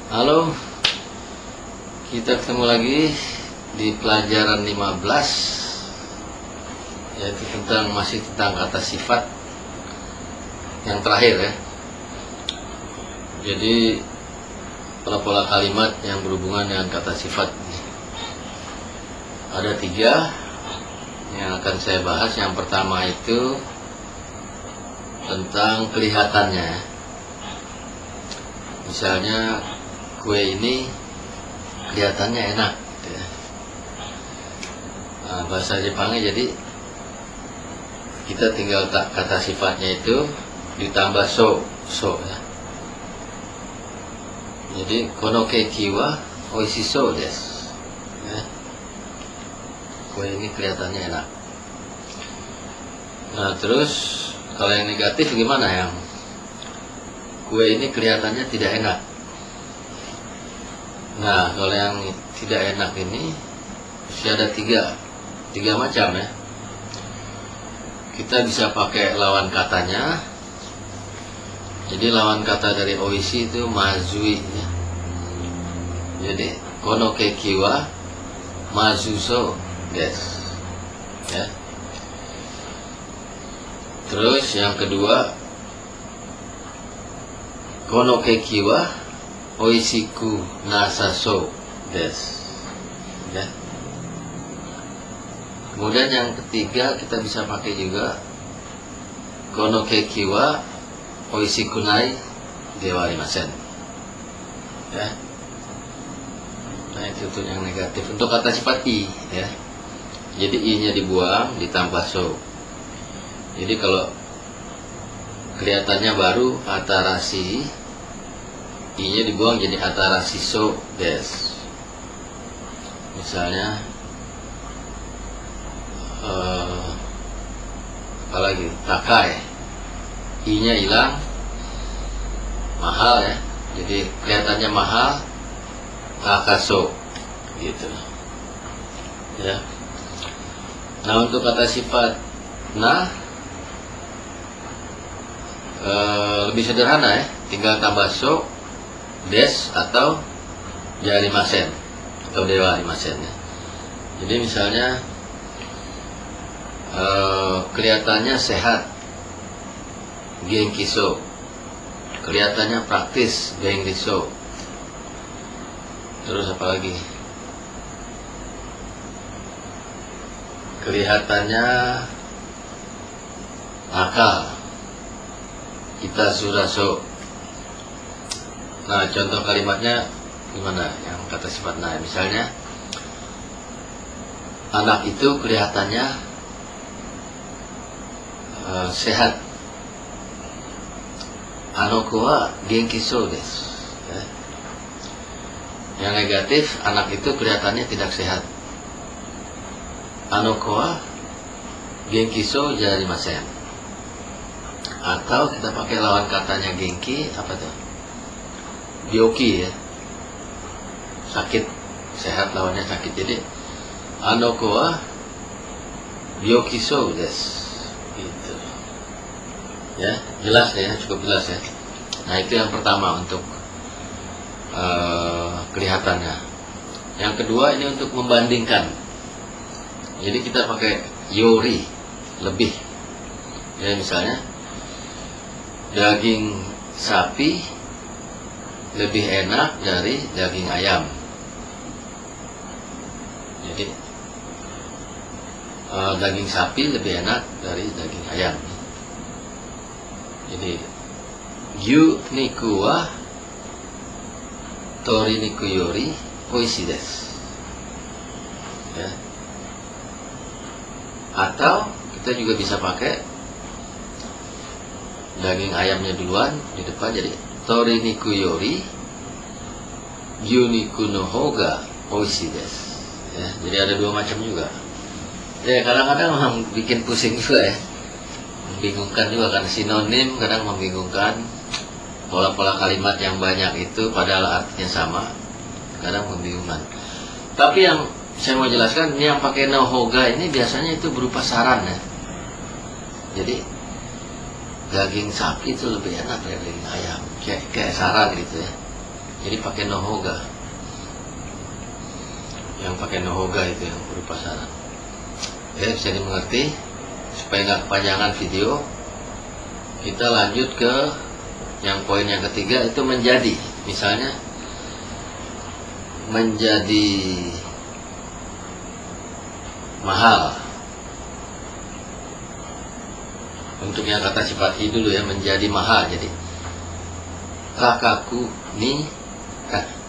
Halo, kita ketemu lagi di pelajaran 15, yaitu masih tentang kata sifat yang terakhir ya. Jadi pola-pola kalimat yang berhubungan dengan kata sifat ada 3 yang akan saya bahas. Yang pertama itu tentang kelihatannya. Misalnya kue ini kelihatannya enak gitu ya. Bahasa Jepangnya jadi kita tinggal kata sifatnya itu ditambah so ya. Jadi kono keki wa oishi so desu ya. Kue ini kelihatannya enak. Nah terus kalau yang negatif gimana, yang kue ini kelihatannya tidak enak. Nah kalau yang tidak enak ini masih ada tiga macam ya. Kita bisa pakai lawan katanya. Jadi lawan kata dari oishi itu mazui ya. Jadi kono keki wa mazuso desu ya. Terus yang kedua, kono keki wa oishiku nasaso desu ya. Kemudian yang ketiga kita bisa pakai juga kono keki wa oishiku nai dewa arimasen ya. Nah itu tuh yang negatif untuk kata sifat i ya. Jadi i nya dibuang ditambah so. Jadi kalau kelihatannya baru atarasi, i-nya dibuang jadi atarasi so desu. Misalnya apalagi takai, i-nya hilang, mahal ya. Jadi kelihatannya mahal, takaso gitu ya. Nah untuk kata sifat lebih sederhana ya, tinggal tambah so des atau jarimasen atau dewa arimasen ya. Jadi misalnya kelihatannya sehat, genki so. Kelihatannya praktis, genki so. Terus apa lagi? Kelihatannya akal, kita suraso. Nah contoh kalimatnya gimana yang kata sifat nah? Misalnya anak itu kelihatannya sehat, anoko wa genki so desu ya. Yang negatif, anak itu kelihatannya tidak sehat, anoko wa genki so jarimasen. Atau kita pakai lawan katanya genki, apa tuh? Byoki ya. Sakit, sehat lawannya sakit. Jadi anoko wa byoki so desu. Gitu. Ya, jelas ya, cukup jelas ya. Nah, itu yang pertama untuk kelihatannya. Yang kedua ini untuk membandingkan. Jadi kita pakai yori, lebih. Ya misalnya daging sapi lebih enak dari daging ayam. Jadi daging sapi lebih enak dari daging ayam. Jadi yu niku wa tori niku yori oishi desu ya. Atau kita juga bisa pakai daging ayamnya duluan di depan, jadi tori niku yori yu niku no hoga oishi desu ya. Jadi ada 2 macam juga ya. Kadang-kadang memang bikin pusing juga ya, membingungkan juga kan, sinonim kadang membingungkan. Pola-pola kalimat yang banyak itu padahal artinya sama, kadang membingungkan. Tapi yang saya mau jelaskan, ini yang pakai no hoga ini biasanya itu berupa saran ya. Jadi daging sapi itu lebih enak dari daging ayam, kayak saran gitu ya. jadi pakai nohoga. Yang pakai nohoga itu yang berupa syarat. Ya, bisa dimengerti. Supaya nggak kepanjangan video, kita lanjut ke yang poin yang ketiga, itu menjadi. Misalnya menjadi mahal. Untuk yang kata sifat i dulu ya, menjadi mahal. Jadi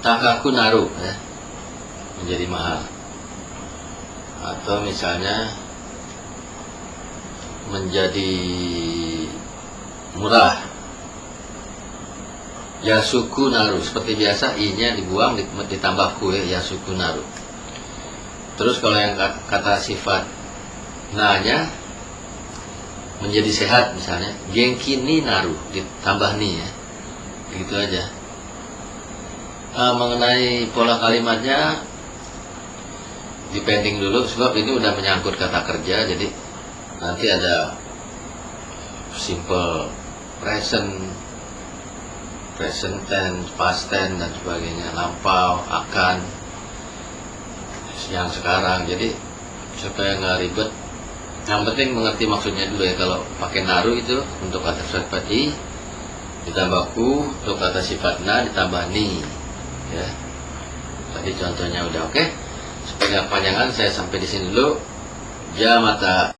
takaku naru ya, menjadi mahal. Atau misalnya menjadi murah, yasuku naru. Seperti biasa i nya dibuang, ditambah ku ya, yasuku naru. Terus kalau yang kata sifat na nya menjadi sehat, misalnya genki ni naru, ditambah ni ya, begitu aja. Mengenai pola kalimatnya dipending dulu, sebab ini udah menyangkut kata kerja. Jadi nanti ada simple present, present tense, past tense dan sebagainya, lampau, akan, yang sekarang. Jadi supaya nggak ribet, yang penting mengerti maksudnya dulu ya. Kalau pakai naru itu untuk kata sifat i, ditambah ku, untuk kata sifat na ditambah ni ya. Tadi contohnya udah oke. Supaya nggak kepanjangan, saya sampai di sini dulu. Jamata.